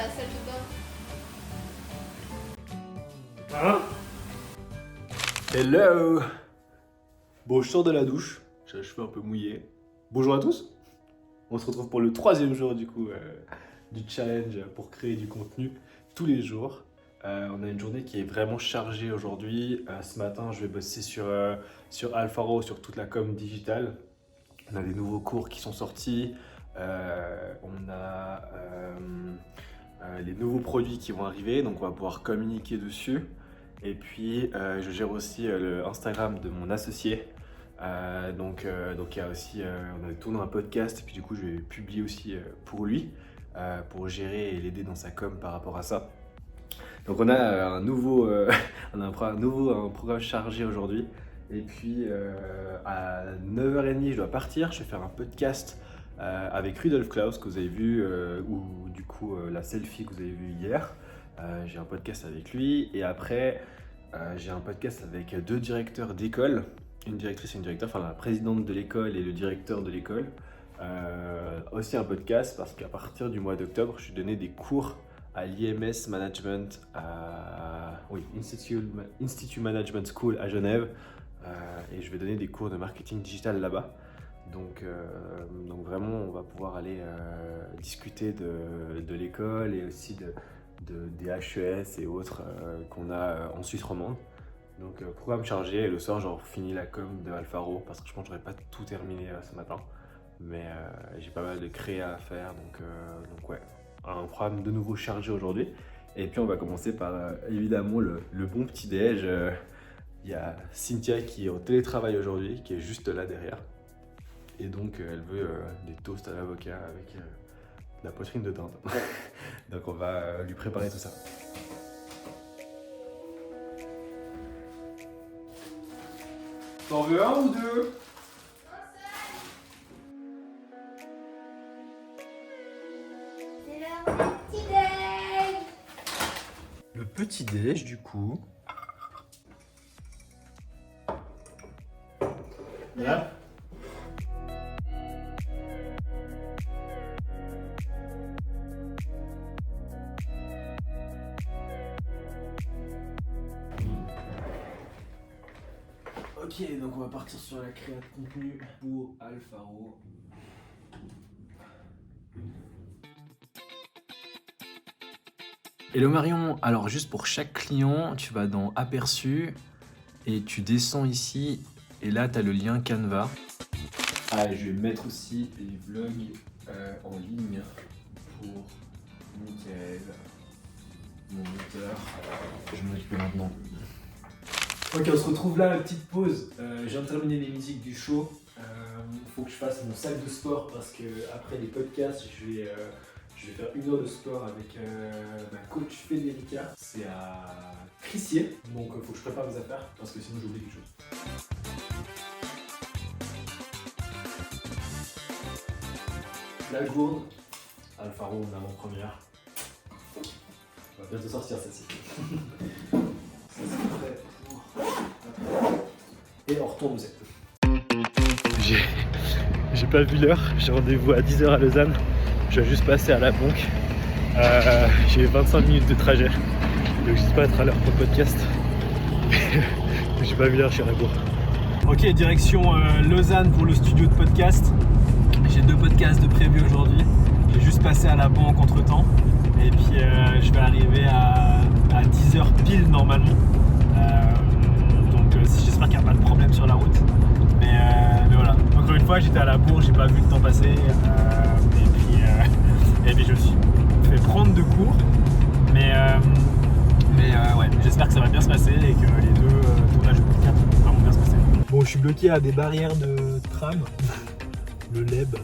la salle de bain. Hein? Hello! Bon, je sors de la douche, j'ai les cheveux un peu mouillés. Bonjour à tous! On se retrouve pour le 3e jour du coup du challenge pour créer du contenu tous les jours. On a une journée qui est vraiment chargée aujourd'hui. Ce matin, je vais bosser sur Alfaro, sur toute la com digitale. On a des nouveaux cours qui sont sortis. On a les nouveaux produits qui vont arriver, donc on va pouvoir communiquer dessus. Et puis je gère aussi le Instagram de mon associé. Donc il y a aussi, on a tourné un podcast et puis du coup je vais publier aussi pour lui, pour gérer et l'aider dans sa com par rapport à ça. Donc on a un programme chargé aujourd'hui. Et puis à 9h30 je dois partir, je vais faire un podcast avec Rudolf Klaus que vous avez vu, ou du coup la selfie que vous avez vue hier. J'ai un podcast avec lui et après j'ai un podcast avec 2 directeurs d'école, une directrice et une directeur, enfin la présidente de l'école et le directeur de l'école. Aussi un podcast parce qu'à partir du mois d'octobre, je vais donner des cours à l'IMS Management, Institute Management School à Genève, et je vais donner des cours de marketing digital là-bas. Donc vraiment, on va pouvoir aller discuter de l'école et aussi des HES et autres qu'on a en Suisse romande. Donc programme chargé et le soir, j'aurai fini la com de Alfaro parce que je pense que j'aurais pas tout terminé ce matin. Mais j'ai pas mal de créa à faire, donc ouais, un programme de nouveau chargé aujourd'hui. Et puis on va commencer par évidemment le bon petit déj. Il y a Cynthia qui est au télétravail aujourd'hui, qui est juste là derrière. Et donc elle veut des toasts à l'avocat avec de la poitrine de dinde. Donc on va lui préparer tout ça. T'en veux un ou deux? C'est l'heure du petit déj. Le petit déj du coup. Là. Ok, donc on va partir sur la création de contenu pour Alfaro. Hello Marion, alors juste pour chaque client, tu vas dans Aperçu et tu descends ici et là tu as le lien Canva. Ah, je vais mettre aussi les vlogs en ligne pour Michael, mon auteur. Je vais m'occuper maintenant. Ok, on se retrouve là, petite pause. Je viens de terminer les musiques du show. Faut que je fasse mon sac de sport parce que après les podcasts, je vais faire 1 heure de sport avec ma coach Federica. C'est à Crissier, donc faut que je prépare mes affaires parce que sinon j'oublie quelque chose. La gourde, Alfaro en avant-première. On va bientôt sortir celle-ci. Ça c'est prêt pour... Et on retourne où c'est. J'ai pas vu l'heure, j'ai rendez-vous à 10h à Lausanne. Je vais juste passer à la banque. J'ai 25 minutes de trajet, donc j'espère être à l'heure pour le podcast. J'ai pas vu l'heure, je suis à la bourre. Ok, direction Lausanne pour le studio de podcast. J'ai 2 podcasts de prévus aujourd'hui. J'ai juste passé à la banque entre temps. Et puis je vais arriver à 10h pile normalement. Donc j'espère qu'il n'y a pas de problème sur la route. Mais voilà. Encore une fois, j'étais à la bourre, j'ai pas vu le temps passer. Et puis je me suis fait prendre de cours. Mais ouais, j'espère que ça va bien se passer et que les 2 tournages de podcast vont vraiment bien se passer. Bon, je suis bloqué à des barrières de tram. Le LEB,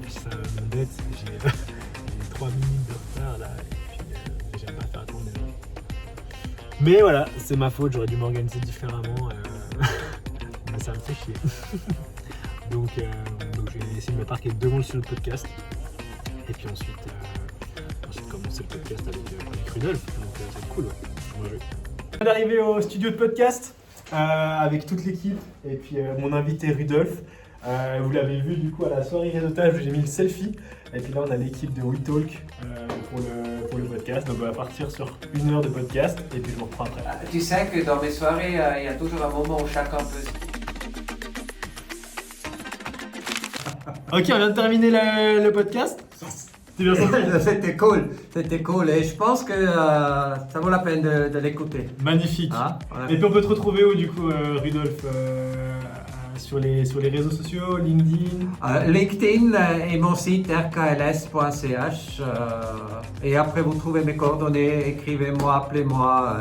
ça m'embête, j'ai 3 minutes de retard là et puis j'aime pas faire attendre les gens. Mais voilà, c'est ma faute, j'aurais dû m'organiser différemment, mais ça me fait chier. donc je vais essayer de me parquer devant le studio de podcast et puis ensuite commencer le podcast avec Rudolf, donc c'est cool, ouais. Je viens d'arriver au studio de podcast avec toute l'équipe et puis mon invité Rudolf. Vous l'avez vu du coup à la soirée réseautage où j'ai mis le selfie. Et puis là on a l'équipe de WeTalk pour le podcast. Donc on va partir sur 1 heure de podcast et puis je vous reprends après. Tu sais que dans mes soirées, il y a toujours un moment où chacun peut... Ok, on vient de terminer le podcast. C'est bien senti? C'était cool et je pense que ça vaut la peine de l'écouter. Magnifique. Hein, voilà. Et puis on peut te retrouver où du coup, Rudolf sur les réseaux sociaux, LinkedIn? LinkedIn et mon site rkls.ch et après vous trouvez mes coordonnées, écrivez-moi, appelez-moi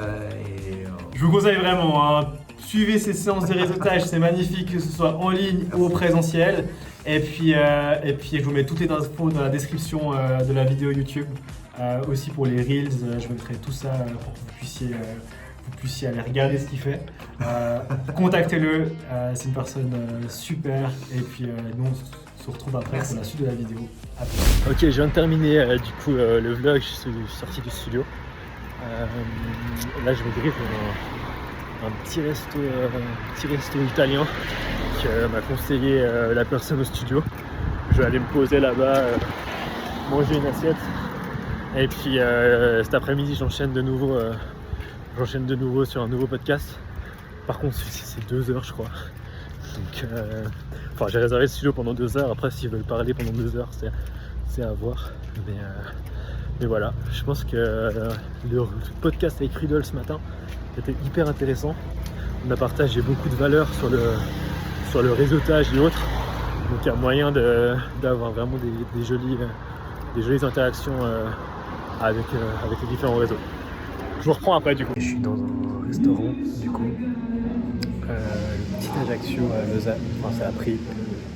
Je vous conseille vraiment, hein, suivez ces séances de réseautage, c'est magnifique que ce soit en ligne ou au présentiel. Et puis je vous mets toutes les infos dans la description de la vidéo YouTube. Aussi pour les Reels, je mettrai tout ça pour que vous puissiez aller regarder ce qu'il fait. Contactez-le, c'est une personne super. Et puis nous on se retrouve après pour la suite de la vidéo. À plus. Ok, je viens de terminer du coup le vlog, je suis sorti du studio. Là je me dirige dans un petit resto italien que m'a conseillé la personne au studio. Je vais aller me poser là-bas, manger une assiette. Et puis cet après-midi j'enchaîne de nouveau sur un nouveau podcast. Par contre c'est 2 heures je crois. Donc enfin j'ai réservé le studio pendant 2 heures. Après s'ils veulent parler pendant 2 heures c'est à voir. Mais voilà, je pense que le podcast avec Rudolf ce matin était hyper intéressant. On a partagé beaucoup de valeurs sur le réseautage et autres. Donc il y a moyen d'avoir vraiment des jolies interactions avec les différents réseaux. Je vous reprends après du coup. Je suis dans un restaurant du coup. Le petit Ajaccio à Lausanne. Enfin c'est à prix.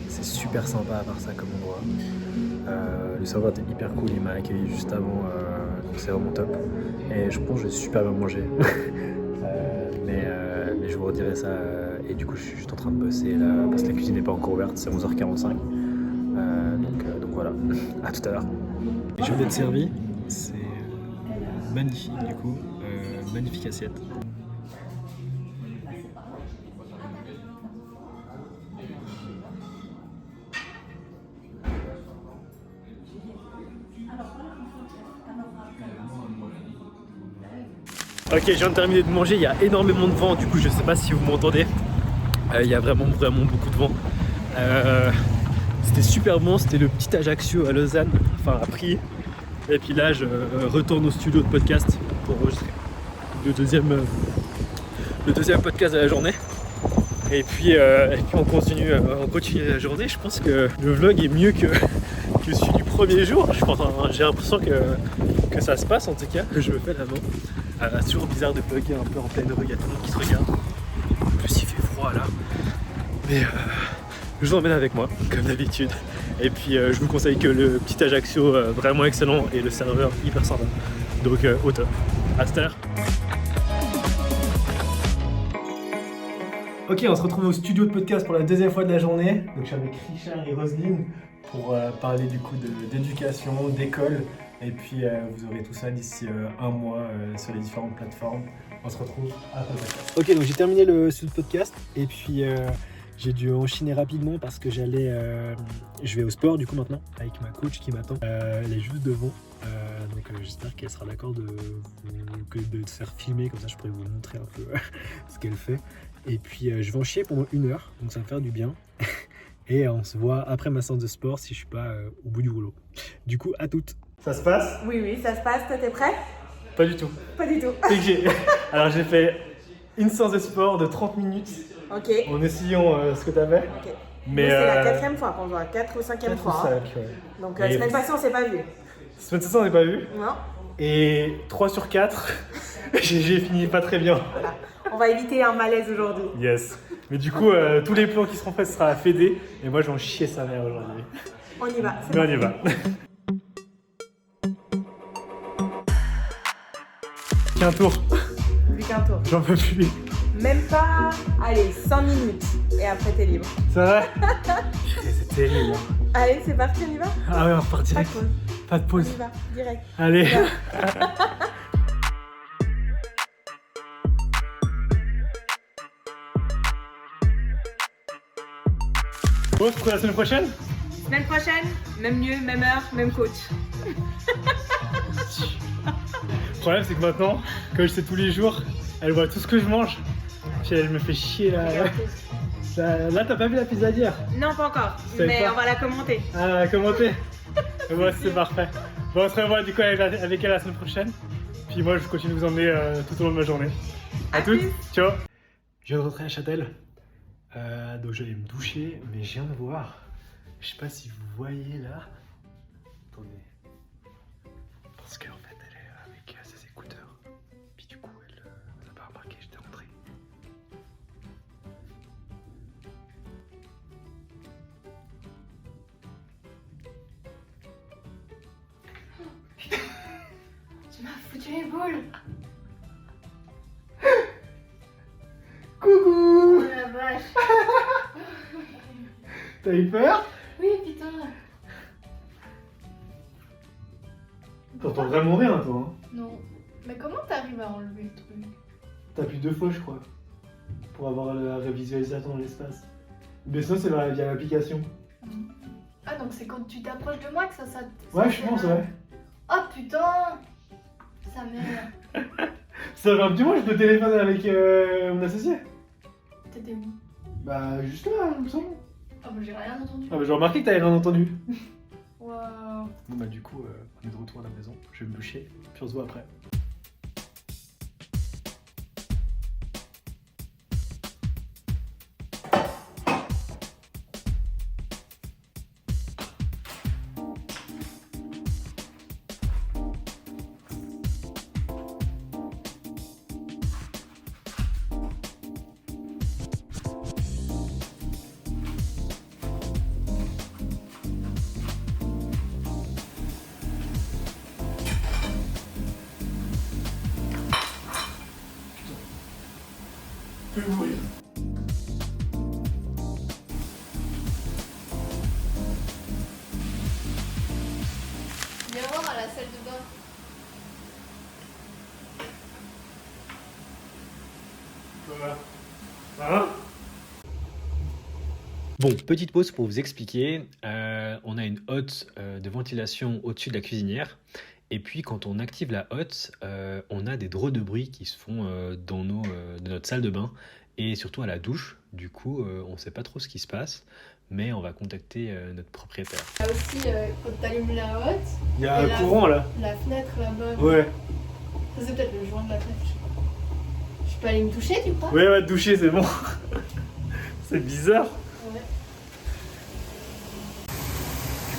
C'est super sympa à part ça comme endroit. Le serveur était hyper cool, il m'a accueilli juste avant, donc c'est vraiment top. Et je pense que j'ai super bien mangé. Mais je vous redirai ça. Et du coup, je suis juste en train de bosser là parce que la cuisine n'est pas encore ouverte, c'est 11h45. Donc voilà, à tout à l'heure. Je viens d'être servi, c'est magnifique du coup, magnifique assiette. Ok, je viens de terminer de manger, il y a énormément de vent, du coup je sais pas si vous m'entendez. Il y a vraiment beaucoup de vent. C'était super bon, c'était le petit Ajaccio à Lausanne, enfin à Prix. Et puis là je retourne au studio de podcast pour enregistrer le deuxième podcast de la journée. Et puis on continue la journée. Je pense que le vlog est mieux que celui du premier jour. J'ai l'impression que ça se passe en tout cas, que je me fais là-bas. C'est toujours bizarre de vlogger un peu en pleine rue, il y a tout le monde qui se regarde. En plus il fait froid là. Mais je vous emmène avec moi, comme d'habitude. Et puis je vous conseille que le petit Ajaccio, vraiment excellent, et le serveur hyper sympa. Donc au top. À tout à l'heure. Ok, on se retrouve au studio de podcast pour la deuxième fois de la journée. Donc je suis avec Richard et Roselyne pour parler du coup d'éducation, d'école. Et puis vous aurez tout ça d'ici 1 mois sur les différentes plateformes. On se retrouve après le podcast. Ok, donc j'ai terminé le studio de podcast et puis j'ai dû enchaîner rapidement parce que je vais au sport du coup maintenant avec ma coach qui m'attend. Elle est juste devant, donc j'espère qu'elle sera d'accord de se faire filmer, comme ça je pourrai vous montrer un peu ce qu'elle fait. Et puis je vais en chier pendant 1 heure, donc ça va me faire du bien. Et on se voit après ma séance de sport si je suis pas au bout du rouleau. Du coup, à toutes. Ça se passe? Oui, ça se passe. Toi, t'es prêt? Pas du tout. Pas du tout. Alors j'ai fait une séance de sport de 30 minutes. Ok. En essayant ce que t'as fait. Ok. Mais c'est la 4e fois qu'on voit, 4 ou 5e fois. Hein. Ouais. Donc la semaine passée, on s'est pas vu. Semaine passée, on n'est pas vu. Non. Et 3 sur 4, j'ai fini pas très bien. Voilà. On va éviter un malaise aujourd'hui. Yes. Mais du coup, tous les plans qui seront faits sera à Fédé. Et moi, je vais en chier sa mère aujourd'hui. On y va. Mais on y va. Qu'un tour. Plus qu'un tour. J'en peux plus. Même pas, allez, 5 minutes. Et après, t'es libre. Ça va? C'est terrible. Allez, c'est parti, on y va? Ah ouais, on repart Pas de direct. pause. Pas de On pause. y va, direct. Allez. Bon, pour la semaine prochaine? Semaine prochaine, même lieu, même heure, même coach. problème, c'est que maintenant, comme je sais tous les jours, elle voit tout ce que je mange. Puis elle me fait chier là. Là, t'as pas vu la pizza d'hier? Non, pas encore, C'est mais pas- on va la commenter. Ah, commenter. Ouais, c'est parfait. Bon, on se revoit du coup avec elle la semaine prochaine. Puis moi, je continue de vous emmener tout au long de ma journée. À toutes, plus. ciao. Je viens de rentrer à Châtel. Donc j'allais me doucher, mais je viens de voir. Je sais pas si vous voyez là. Attendez. Parce qu'en fait, elle est avec ses écouteurs. Puis du coup, elle n'a pas remarqué, j'étais rentré. Tu m'as foutu les boules. Coucou! Oh la vache. T'as eu peur? Oui, putain. T'entends vraiment rien, toi. Hein. Non. Mais comment t'arrives à enlever le truc? T'appuies 2 fois, je crois, pour avoir la visualisation dans l'espace. Mais sinon, c'est via l'application. Ah, donc c'est quand tu t'approches de moi que ça. Ouais, je pense, ouais. Oh putain. Ça m'énerve. Ça fait un petit moment que je peux téléphoner avec mon associé. T'étais où? Bah, juste là, il me semble. Oh, bah j'ai rien entendu. Ah, bah, j'ai remarqué que t'avais rien entendu. Waouh. Bon, bah, du coup, on est de retour à la maison. Je vais me doucher, puis on se voit après. Je vais mourir. Viens voir à la salle de bain. Voilà. Hein? Bon, petite pause pour vous expliquer. On a une hotte de ventilation au-dessus de la cuisinière. Et puis quand on active la hotte, on a des drôles de bruits qui se font dans de notre salle de bain et surtout à la douche. Du coup, on ne sait pas trop ce qui se passe, mais on va contacter notre propriétaire. Il y a aussi, quand t'allumes la hotte, Il y a Et un là- courant là. la fenêtre là-bas. Ouais. Ça, c'est peut-être le joint de la fenêtre, je sais pas. Je peux aller me toucher, tu crois? Ouais, doucher, c'est bon. C'est bizarre. Ouais.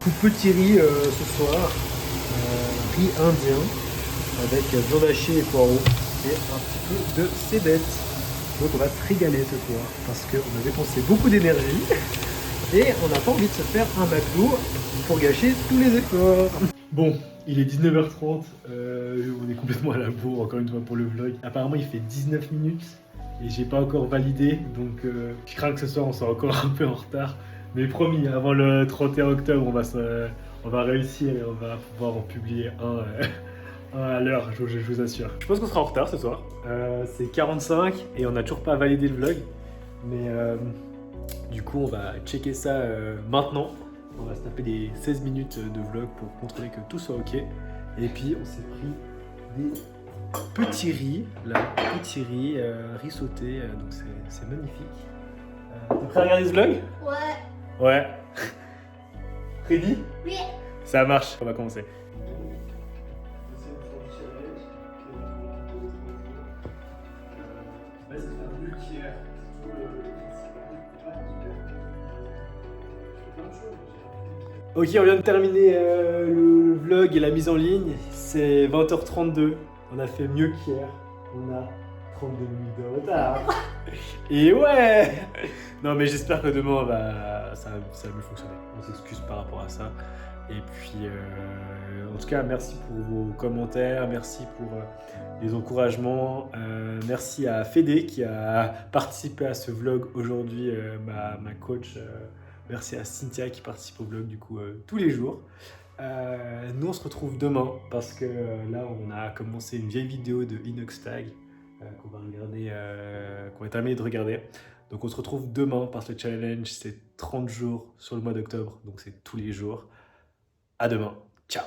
Du coup, petit riz ce soir. Riz indien avec viande hachée et poireaux et un petit peu de cébettes. Donc on va se régaler ce soir parce qu'on a dépensé beaucoup d'énergie et on n'a pas envie de se faire un McDo pour gâcher tous les efforts. Bon, il est 19h30, on est complètement à la bourre encore une fois pour le vlog. Apparemment il fait 19 minutes et j'ai pas encore validé, donc je crains que ce soir on soit encore un peu en retard. Mais promis, avant le 31 octobre, on va réussir et on va pouvoir en publier un à l'heure, je vous assure. Je pense qu'on sera en retard ce soir. C'est 45 et on n'a toujours pas validé le vlog. Mais du coup, on va checker ça maintenant. On va se taper des 16 minutes de vlog pour contrôler que tout soit ok. Et puis, on s'est pris des petits riz, là, riz sauté, donc c'est magnifique. T'es prêt à regarder ce vlog? Ouais. Ouais. Ready? Oui. Ça marche, on va commencer. Ok, on vient de terminer le vlog et la mise en ligne. C'est 20h32. On a fait mieux qu'hier. On a 32 minutes de retard. Et ouais! Non, mais j'espère que demain ça va mieux fonctionner. On s'excuse par rapport à ça. Et puis, en tout cas, merci pour vos commentaires. Merci pour les encouragements. Merci à Fédé qui a participé à ce vlog aujourd'hui, ma coach. Merci à Cynthia qui participe au vlog du coup tous les jours. Nous on se retrouve demain parce que là on a commencé une vieille vidéo de Inoxtag qu'on va regarder, qu'on va terminer de regarder. Donc on se retrouve demain parce que le challenge c'est 30 jours sur le mois d'octobre, donc c'est tous les jours. À demain, ciao.